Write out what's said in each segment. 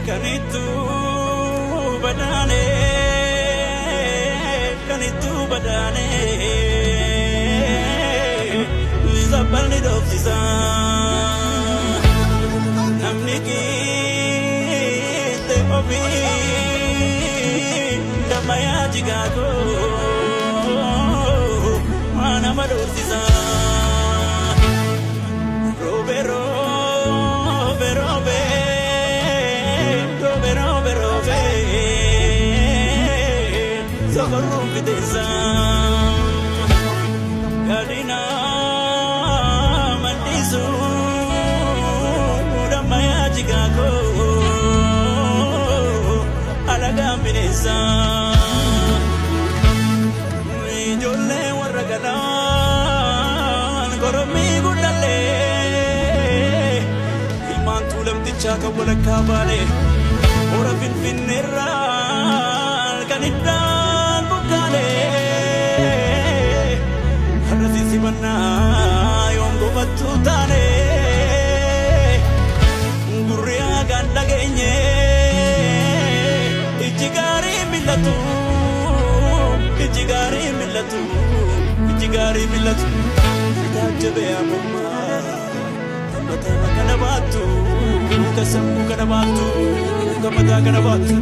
Kanitu badane, kanitu badane, zabani dofisa, namni kite obi, damaya jigago, mana madofisa, robe robe robe. Rupiteza Gadina Mandisu Mudamaya Chicago Alagambineza Jolle Waragalan Goromi Gudale Iman Tulam Tichaka Walakabale Ora Finfinera Kanita Simana yongo batutane Guria ganda genye Ichigari millatu Tajabe amama Tamatana kanabatu Kasamu kanabatu Kamata kanabatu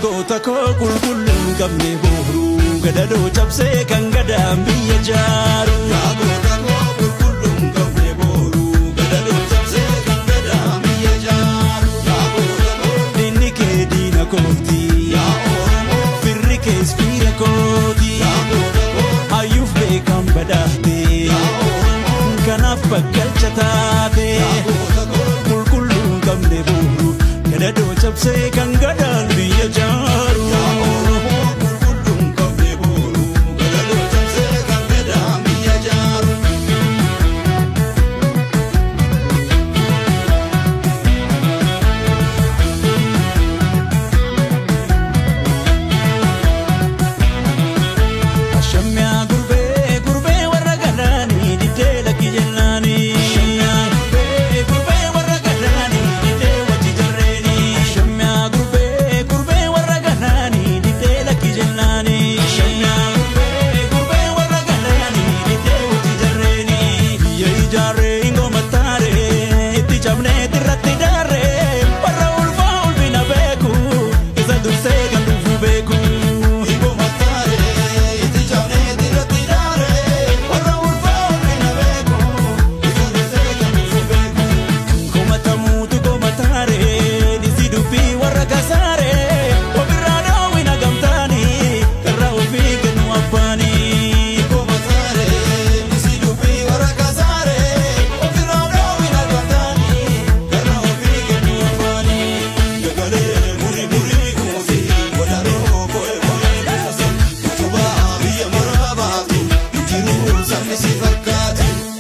Goota koo qulqulluun qabne booruu gadadoo cabsee kan gadaan biyya jaaru. Goota koo qulqulluun qabne booruu gadadoo cabsee kan gadaan biyya jaaru. Goota koo diinni kee diina kooti. Oromoo firri kees fiira kooti. Goota koo hayyuuf beekan badhaate. Oromoo kanaaf bakkalcha taate. Goota koo qulqulluun qabne booruu gadadoo cabsee kan gadaan biyya jaaru.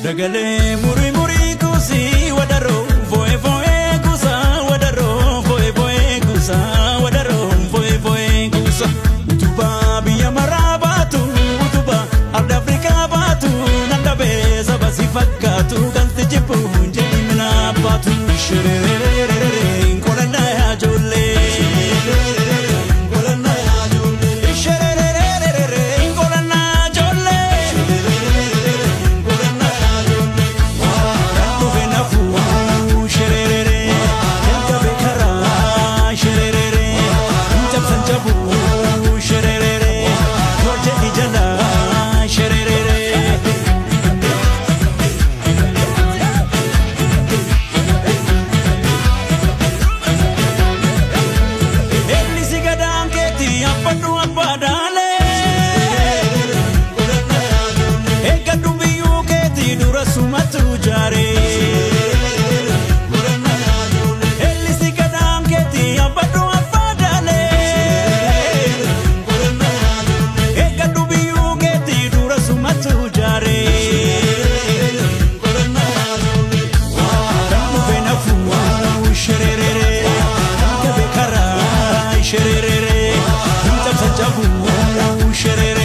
Dagale muri muri kusi wadaro voe voe kusa wadaro voe voe kusa wadaro voe voe kusa utuba biya marabatu utuba arda Afrika batu nanda beza basi fakatu kanti jipu jimina batu sherere kolana ya jolle shirera